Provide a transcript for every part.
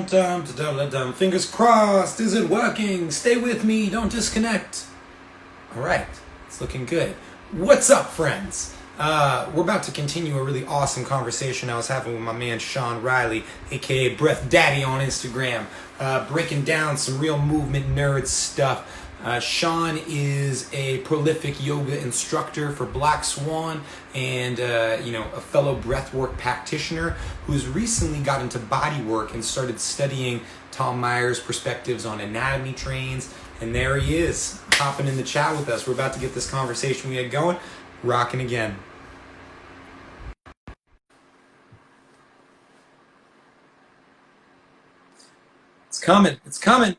dum dum dum dum. Fingers crossed. Is it working? Stay with me. Don't disconnect. All right, it's looking good. What's up, friends? We're about to continue a really awesome conversation I was having with my man Sean Riley, aka Breath Daddy on Instagram, breaking down some real movement nerd stuff. Sean is a prolific yoga instructor for Black Swan and a fellow breathwork practitioner who's recently got into body work and started studying Tom Myers' perspectives on anatomy trains. And there he is, hopping in the chat with us. We're about to get this conversation we had going, rocking again. It's coming. It's coming.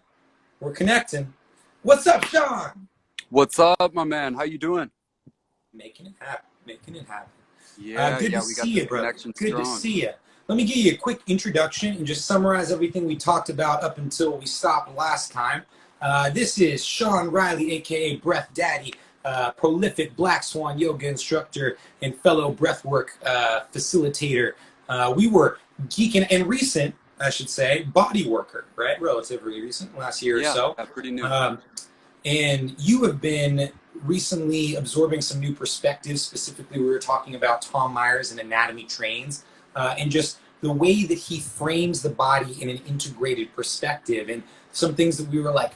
We're connecting. What's up, Sean? What's up, my man? How you doing? Making it happen. Making it happen. Good to see you, brother. Good to see you. Let me give you a quick introduction and just summarize everything we talked about up until we stopped last time. This is Sean Riley, aka Breath Daddy, prolific Black Swan yoga instructor and fellow breathwork facilitator. We were geeking and recent, I should say, body worker, right? Relatively recent, last year or so. Yeah, pretty new. And you have been recently absorbing some new perspectives. Specifically, we were talking about Tom Myers and anatomy trains, and just the way that he frames the body in an integrated perspective. And some things that we were like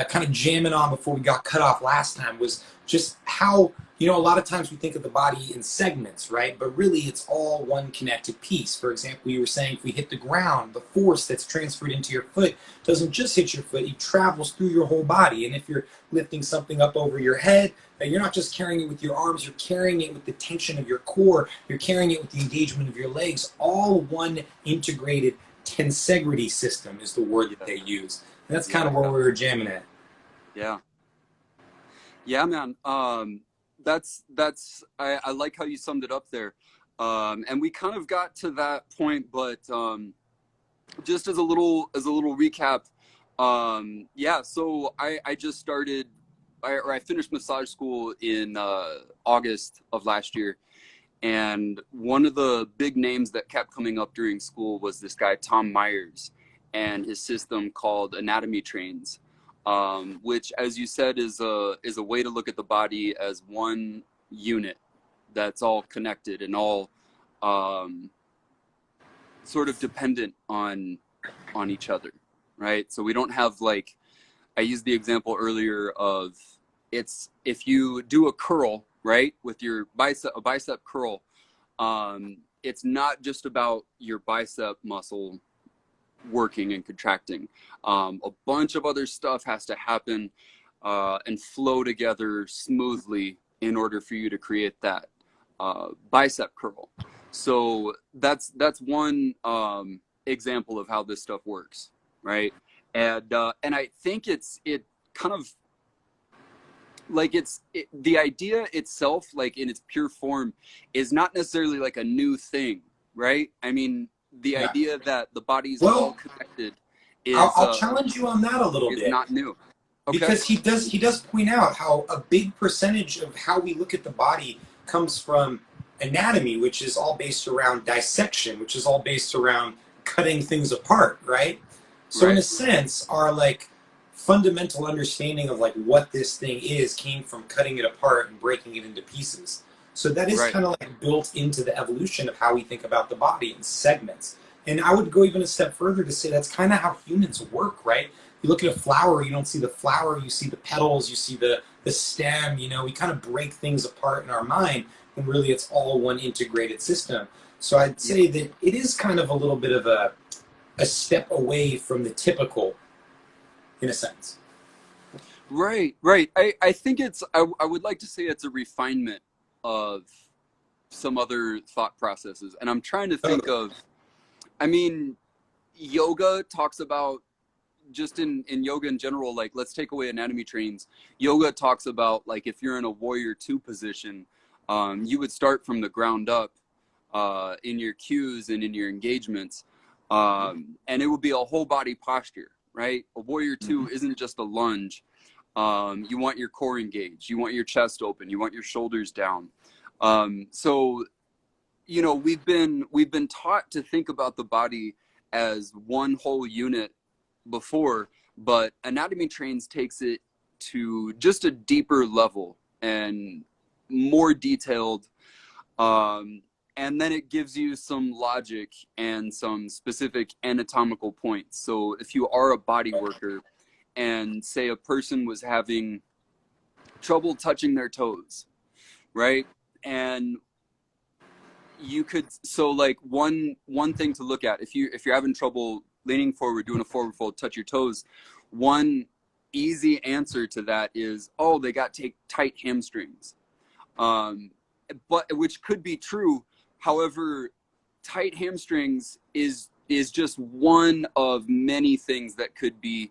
kind of jamming on before we got cut off last time was just how, a lot of times we think of the body in segments, right? But really it's all one connected piece. For example, you were saying if we hit the ground, the force that's transferred into your foot doesn't just hit your foot, it travels through your whole body. And if you're lifting something up over your head, you're not just carrying it with your arms, you're carrying it with the tension of your core, you're carrying it with the engagement of your legs, all one integrated tensegrity system is the word that they use. And that's kind of where we were jamming at. Yeah, man. I like how you summed it up there. And we kind of got to that point, but just as a little recap, so I just started, I finished massage school in August of last year. And one of the big names that kept coming up during school was this guy, Tom Myers, and his system called anatomy trains. Which, as you said, is a way to look at the body as one unit that's all connected and all sort of dependent on each other, right? So we don't have, like, I used the example earlier of, it's if you do a curl, right, with your a bicep curl, it's not just about your bicep muscle working and contracting. A bunch of other stuff has to happen and flow together smoothly in order for you to create that bicep curl. So that's one example of how this stuff works, right? And I think it kind of like the idea itself, like in its pure form, is not necessarily like a new thing, right? I mean, the idea that the body's all connected is I'll challenge you on that a little bit. Not new. Okay. Because he does point out how a big percentage of how we look at the body comes from anatomy, which is all based around dissection, which is all based around cutting things apart, right? So in a sense, our like fundamental understanding of like what this thing is came from cutting it apart and breaking it into pieces. So that is kind of like built into the evolution of how we think about the body in segments. And I would go even a step further to say that's kind of how humans work, right? You look at a flower, you don't see the flower, you see the petals, you see the stem, we kind of break things apart in our mind when really it's all one integrated system. So I'd say that it is kind of a little bit of a step away from the typical, in a sense. Right. I think I would like to say it's a refinement of some other thought processes. And I'm trying to think of, I mean, yoga talks about, just in yoga in general, like, let's take away anatomy trains. Yoga talks about, like, if you're in a warrior 2 position, you would start from the ground up in your cues and in your engagements. And it would be a whole body posture, right? A warrior 2 isn't just a lunge. You want your core engaged, you want your chest open, you want your shoulders down. So, we've been taught to think about the body as one whole unit before, but Anatomy Trains takes it to just a deeper level and more detailed. And then it gives you some logic and some specific anatomical points. So if you are a body worker and say a person was having trouble touching their toes, right? And you could, so like one thing to look at, if you're having trouble leaning forward, doing a forward fold, touch your toes, one easy answer to that is, oh, they got tight hamstrings. But which could be true. However, tight hamstrings is just one of many things that could be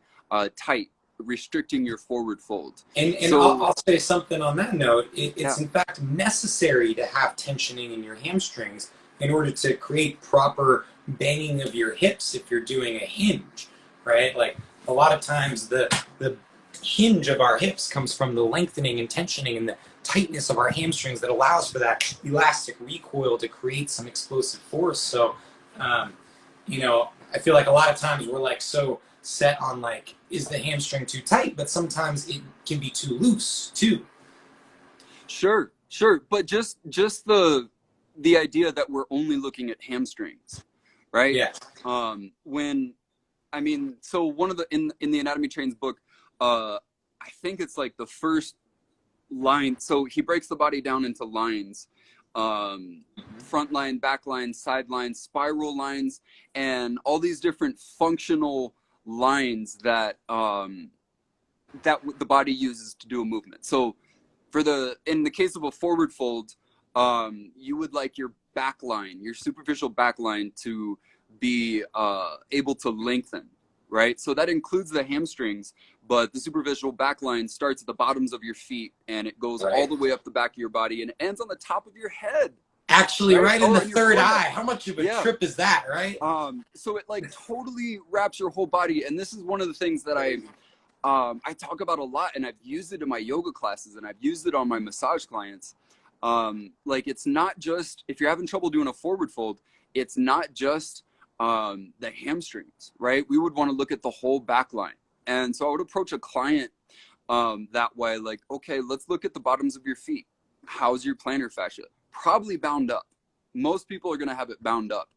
tight, restricting your forward fold. And So, I'll say something on that note. It's yeah. in fact necessary to have tensioning in your hamstrings in order to create proper banging of your hips if you're doing a hinge, right? Like a lot of times the hinge of our hips comes from the lengthening and tensioning and the tightness of our hamstrings that allows for that elastic recoil to create some explosive force. So, you know, I feel like a lot of times we're like so set on like, is the hamstring too tight? But sometimes it can be too loose too. Sure. But just the idea that we're only looking at hamstrings, right? Yeah. So one of the, in the Anatomy Trains book, I think it's like the first line. So he breaks the body down into lines, front line, back line, side lines, spiral lines, and all these different functional lines that that the body uses to do a movement. So in the case of a forward fold, you would like your back line, your superficial back line, to be able to lengthen, right? So that includes the hamstrings, but the superficial back line starts at the bottoms of your feet and it goes all the way up the back of your body and ends on the top of your head. Actually, right in the in your third forehead. eye. How much of a trip is that, right? So it like totally wraps your whole body. And this is one of the things that I talk about a lot, and I've used it in my yoga classes and I've used it on my massage clients. Like it's not just, if you're having trouble doing a forward fold, it's not just the hamstrings, right? We would want to look at the whole back line. And so I would approach a client that way, like, okay, let's look at the bottoms of your feet. How's your plantar fascia? Probably bound up. Most people are going to have it bound up.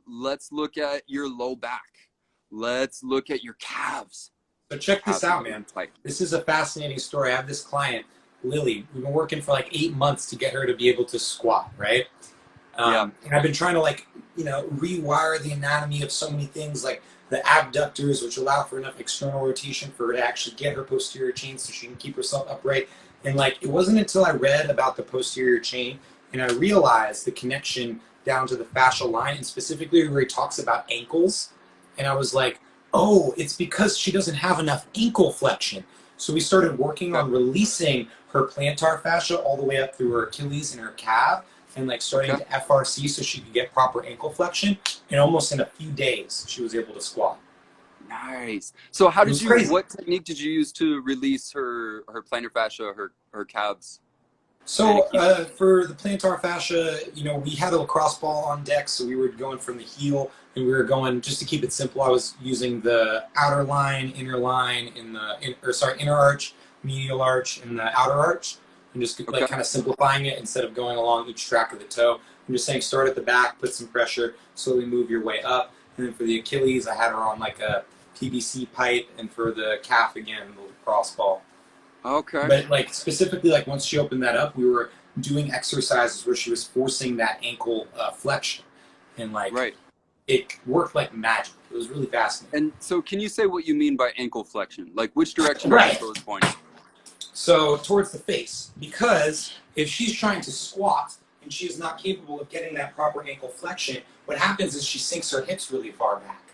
Let's look at your low back. Let's look at your calves. So check this out, man. This is a fascinating story. I have this client, Lily. We've been working for like 8 months to get her to be able to squat, right? And I've been trying to rewire the anatomy of so many things, like the abductors, which allow for enough external rotation for her to actually get her posterior chain so she can keep herself upright. And it wasn't until I read about the posterior chain and I realized the connection down to the fascial line, and specifically where he talks about ankles. And I was like, oh, it's because she doesn't have enough ankle flexion. So we started working on releasing her plantar fascia all the way up through her Achilles and her calf, and starting to FRC so she could get proper ankle flexion. And almost in a few days, she was able to squat. Nice. So what technique did you use to release her plantar fascia, her calves? So for the plantar fascia, we had a lacrosse ball on deck, so we were going from the heel, and we were going, just to keep it simple, I was using the outer line, inner line, inner arch, medial arch, and the outer arch, and just kind of simplifying it instead of going along each track of the toe. I'm just saying start at the back, put some pressure, slowly move your way up. And then for the Achilles, I had her on a PVC pipe, and for the calf, again, the lacrosse ball. Okay. But specifically, once she opened that up, we were doing exercises where she was forcing that ankle flexion, and it worked like magic. It was really fascinating. And so, can you say what you mean by ankle flexion? Like, which direction are your toes pointing? So towards the face, because if she's trying to squat and she is not capable of getting that proper ankle flexion, what happens is she sinks her hips really far back.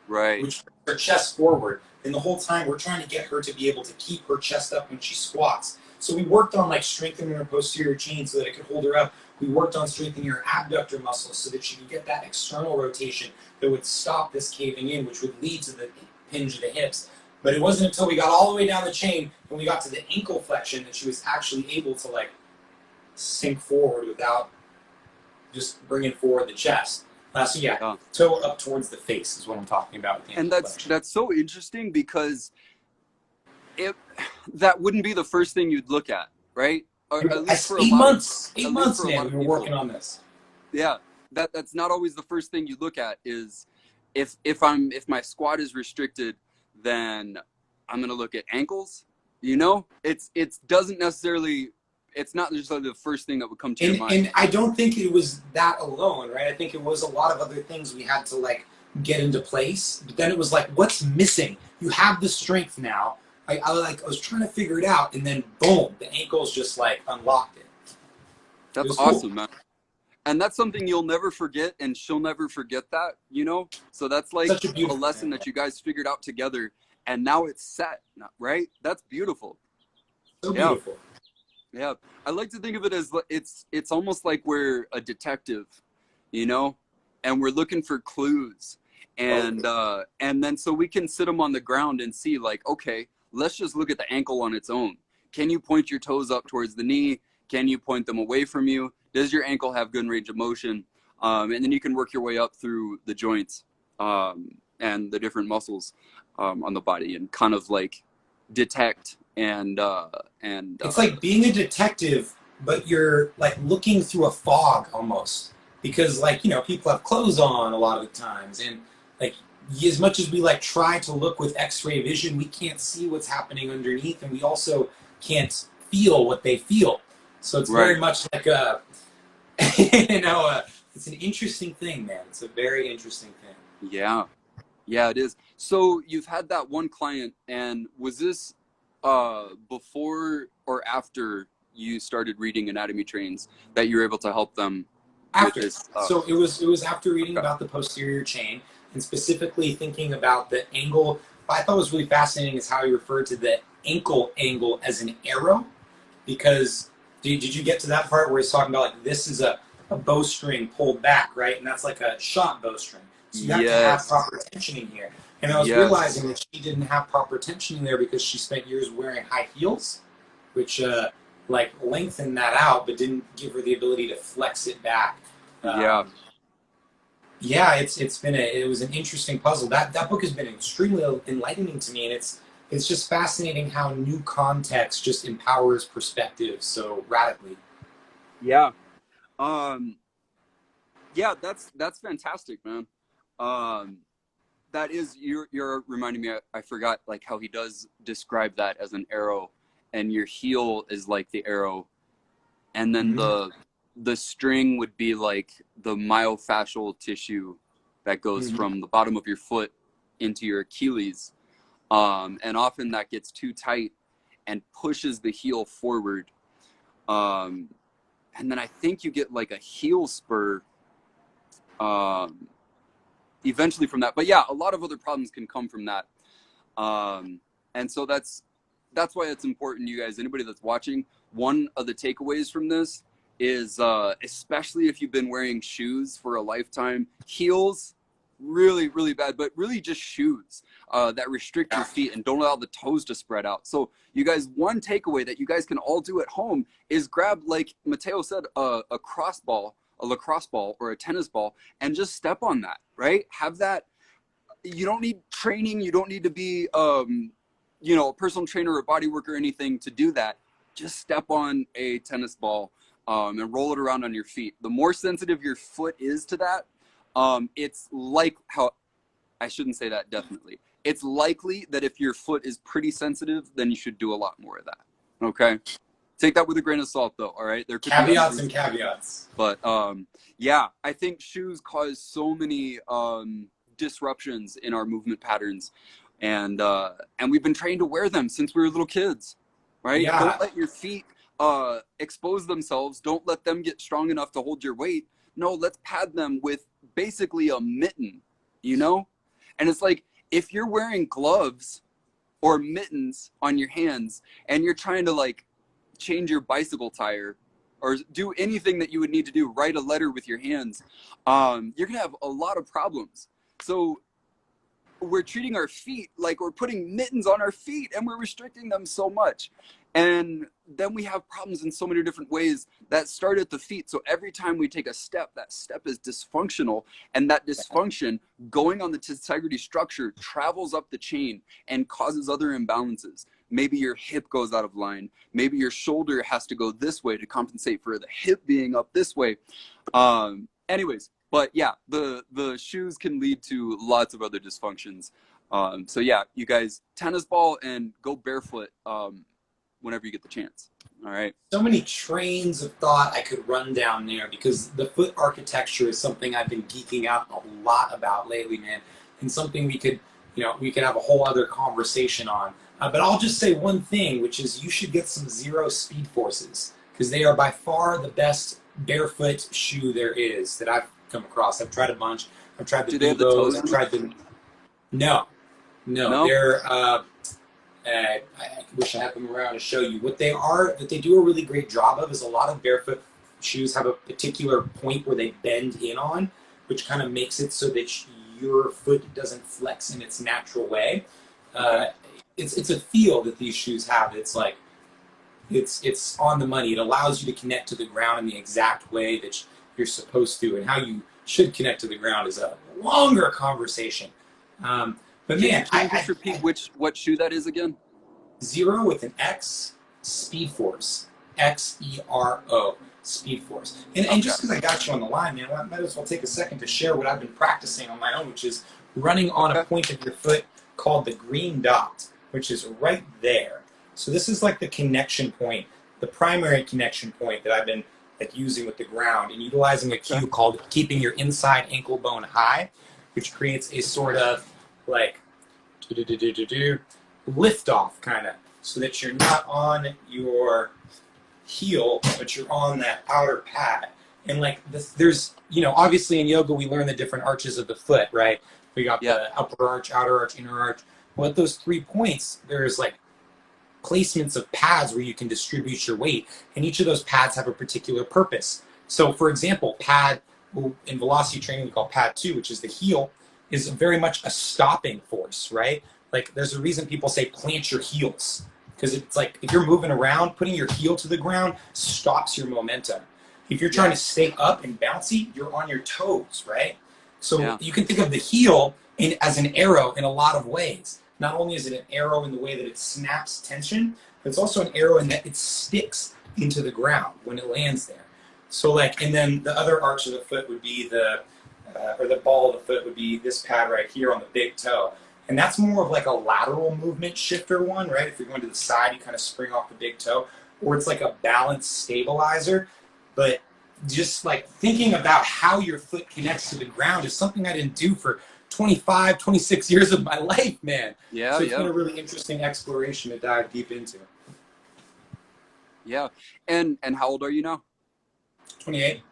Right. Which brings her chest forward. And the whole time we're trying to get her to be able to keep her chest up when she squats. So we worked on strengthening her posterior chain so that it could hold her up. We worked on strengthening her abductor muscles so that she could get that external rotation that would stop this caving in, which would lead to the hinge of the hips. But it wasn't until we got all the way down the chain and we got to the ankle flexion that she was actually able to sink forward without just bringing forward the chest. So yeah, Yeah. toe up towards the face is what I'm talking about with the And ankle flexion. that's so interesting because it that wouldn't be the first thing you'd look at, right? Or at least for a Eight lot of months, at eight least months, for a man. lot We of were people. working on this. Yeah. That's not always the first thing you look at is if my squat is restricted, then I'm gonna look at ankles. You know? It's doesn't necessarily it's not necessarily the first thing that would come to your mind. And I don't think it was that alone, right? I think it was a lot of other things we had to like get into place. But then it was like, what's missing? You have the strength now. I was trying to figure it out, and then boom, the ankles just like unlocked it. It That's was cool. awesome, man. And that's something you'll never forget, and she'll never forget that, you know? So that's like Such a a beautiful lesson thing. that you guys figured out together, and now it's set, right? That's beautiful. So Yeah, beautiful. yeah. I like to think of it as it's almost like we're a detective, you know, and we're looking for clues, and then so we can sit them on the ground and see like, okay, let's just look at the ankle on its own. Can you point your toes up towards the knee? Can you point them away from you? Does your ankle have good range of motion? And then you can work your way up through the joints and the different muscles on the body, and kind of like detect and It's like being a detective, but you're like looking through a fog almost, because like people have clothes on a lot of the times, and like as much as we like try to look with X-ray vision, we can't see what's happening underneath, and we also can't feel what they feel. So it's right. very much like a it's an interesting thing, man. It's a very interesting thing. Yeah. Yeah, it is. So you've had that one client, and was this before or after you started reading anatomy trains that you were able to help them with After, this? so it was after reading Okay. about the posterior chain and specifically thinking about the angle. What I thought was really fascinating is how he referred to the ankle angle as an arrow, because did you get to that part where he's talking about like this is a bowstring pulled back, right? And that's like a shot bowstring. So you have to have Yes. proper tensioning here. And I was Yes. realizing that she didn't have proper tensioning there because she spent years wearing high heels, which like lengthened that out, but didn't give her the ability to flex it back. Yeah. Um, yeah, it was an interesting puzzle. That book has been extremely enlightening to me, and it's just fascinating how new context just empowers perspective so radically. Yeah. Um, yeah, that's fantastic, man. Um, that is you're reminding me. I forgot like how he does describe that as an arrow, and your heel is like the arrow, and then Mm-hmm. the string would be like the myofascial tissue that goes Mm-hmm. from the bottom of your foot into your Achilles, and often that gets too tight and pushes the heel forward, um, and then I think you get like a heel spur um, eventually from that. But yeah, a lot of other problems can come from that. And so that's why it's important, you guys, anybody that's watching, one of the takeaways from this is especially if you've been wearing shoes for a lifetime, heels really really bad, but really just shoes that restrict your Yeah. feet and don't allow the toes to spread out. So you guys, one takeaway that you guys can all do at home is grab, like Mateo said, a cross ball, a lacrosse ball or a tennis ball, and just step on that, right? Have that. You don't need training, you don't need to be a personal trainer or body worker or anything to do that. Just step on a tennis ball and roll it around on your feet. The more sensitive your foot is to that, it's like how I shouldn't say that, definitely. It's likely that if your foot is pretty sensitive, then you should do a lot more of that. Okay? Take that with a grain of salt, though, all right? There could be Caveats others. and caveats. But yeah, I think shoes cause so many disruptions in our movement patterns, and we've been trained to wear them since we were little kids, right? Don't Yeah, let your feet expose themselves. Don't let them get strong enough to hold your weight. No, let's pad them with basically a mitten, you know? And it's like if you're wearing gloves or mittens on your hands and you're trying to like change your bicycle tire or do anything that you would need to do, write a letter with your hands, you're gonna have a lot of problems. So we're treating our feet like we're putting mittens on our feet and we're restricting them so much. And then we have problems in so many different ways that start at the feet. So every time we take a step, that step is dysfunctional. And that dysfunction going on the integrity structure travels up the chain and causes other imbalances. Maybe your hip goes out of line. Maybe your shoulder has to go this way to compensate for the hip being up this way. Anyways, but yeah, the shoes can lead to lots of other dysfunctions. So yeah, you guys, tennis ball and go barefoot whenever you get the chance. All right. So many trains of thought I could run down there because the foot architecture is something I've been geeking out a lot about lately, man, and something we could, we could have a whole other conversation on. But I'll just say one thing, which is you should get some Xero Speed Forces because they are by far the best barefoot shoe there is that I've come across. I've tried a bunch. I've tried the Bebos. I've tried the no, they're. I wish I had them around to show you what they are. That they do a really great job of is a lot of barefoot shoes have a particular point where they bend in on, which kind of makes it so that your foot doesn't flex in its natural way. It's a feel that these shoes have. It's like it's on the money. It allows you to connect to the ground in the exact way that you're supposed to, and how you should connect to the ground is a longer conversation. But man, can you just repeat what shoe that is again? Xero with an X, Speed Force, Xero, Speed Force. And just because I got you on the line, man, I might as well take a second to share what I've been practicing on my own, which is running on a point of your foot called the green dot, which is right there. So this is like the connection point, the primary connection point that I've been using with the ground, and utilizing a cue called keeping your inside ankle bone high, which creates a sort of like lift off kind of, so that you're not on your heel, but you're on that outer pad. And like this, there's, obviously in yoga we learn the different arches of the foot, right? We got the upper arch, outer arch, inner arch. Well, at those 3 points, there's like placements of pads where you can distribute your weight, and each of those pads have a particular purpose. So for example, pad in velocity training we call pad 2, which is the heel, is very much a stopping force, right? Like there's a reason people say plant your heels, because it's like if you're moving around, putting your heel to the ground stops your momentum. If you're trying to stay up and bouncy, you're on your toes, right? So you can think of the heel as an arrow in a lot of ways. Not only is it an arrow in the way that it snaps tension, but it's also an arrow in that it sticks into the ground when it lands there. So like, and then the other arch of the foot would be or the ball of the foot would be this pad right here on the big toe. And that's more of like a lateral movement shifter one, right? If you're going to the side, you kind of spring off the big toe. Or it's like a balance stabilizer. But just like thinking about how your foot connects to the ground is something I didn't do for 25, 26 years of my life, man. So it's been a really interesting exploration to dive deep into. Yeah. And how old are you now? 28.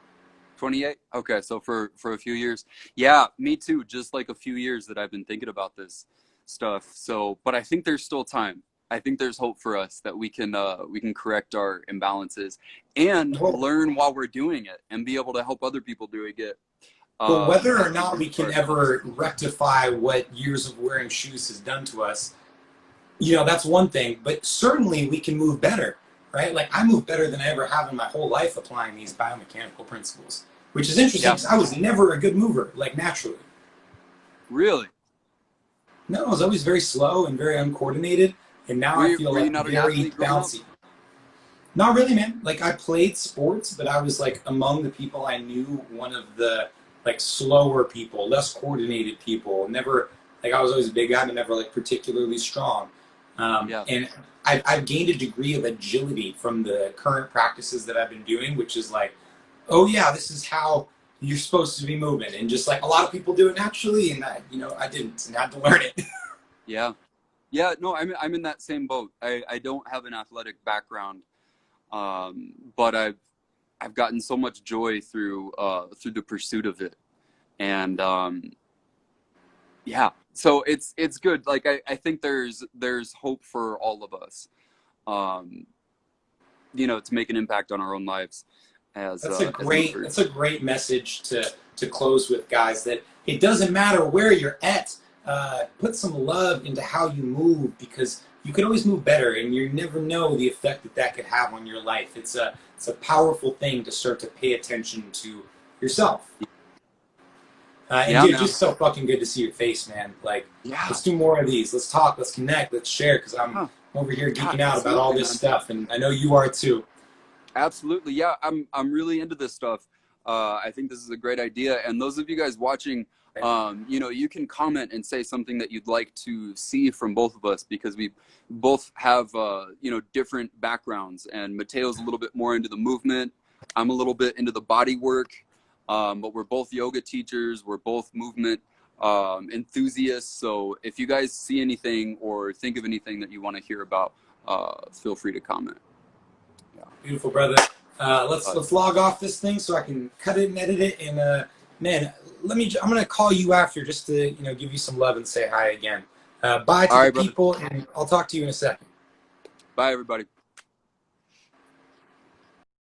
28? Okay, so for a few years. Yeah, me too. Just like a few years that I've been thinking about this stuff. So, but I think there's still time. I think there's hope for us that we can correct our imbalances and learn while we're doing it and be able to help other people doing it. But whether or not we can ever rectify what years of wearing shoes has done to us, that's one thing. But certainly we can move better, right? Like I move better than I ever have in my whole life applying these biomechanical principles, which is interesting because I was never a good mover, like naturally. Really? No, I was always very slow and very uncoordinated. And now I feel like very bouncy. Not really, man. Like I played sports, but I was like among the people I knew one of the like slower people, less coordinated people. Never, like I was always a big guy, but never like particularly strong. And I've gained a degree of agility from the current practices that I've been doing, which is like, oh yeah, this is how you're supposed to be moving. And just like a lot of people do it naturally, and I didn't, and had to learn it. Yeah, no, I'm in that same boat. I don't have an athletic background, but I've gotten so much joy through the pursuit of it, and so it's good. Like I think there's hope for all of us, to make an impact on our own lives. That's a great message to close with, guys. That it doesn't matter where you're at. put some love into how you move, because you can always move better, and you never know the effect that that could have on your life. It's a powerful thing to start to pay attention to yourself. And Yeah, dude, man. just so fucking good to see your face, man. Like, Yeah. let's do more of these. Let's talk. Let's connect. Let's share. Because I'm over here geeking out about all this stuff, and I know you are too. Absolutely, yeah. I'm really into this stuff. I think this is a great idea. And those of you guys watching, you know, you can comment and say something that you'd like to see from both of us, because we both have you know, different backgrounds. And Mateo's a little bit more into the movement. I'm a little bit into the body work. But we're both yoga teachers. We're both movement enthusiasts. So if you guys see anything or think of anything that you want to hear about, feel free to comment. Yeah. Beautiful, brother. Let's log off this thing so I can cut it and edit it. And man, I'm gonna call you after just to, you know, give you some love and say hi again. Bye to the people, and I'll talk to you in a second. Bye, everybody.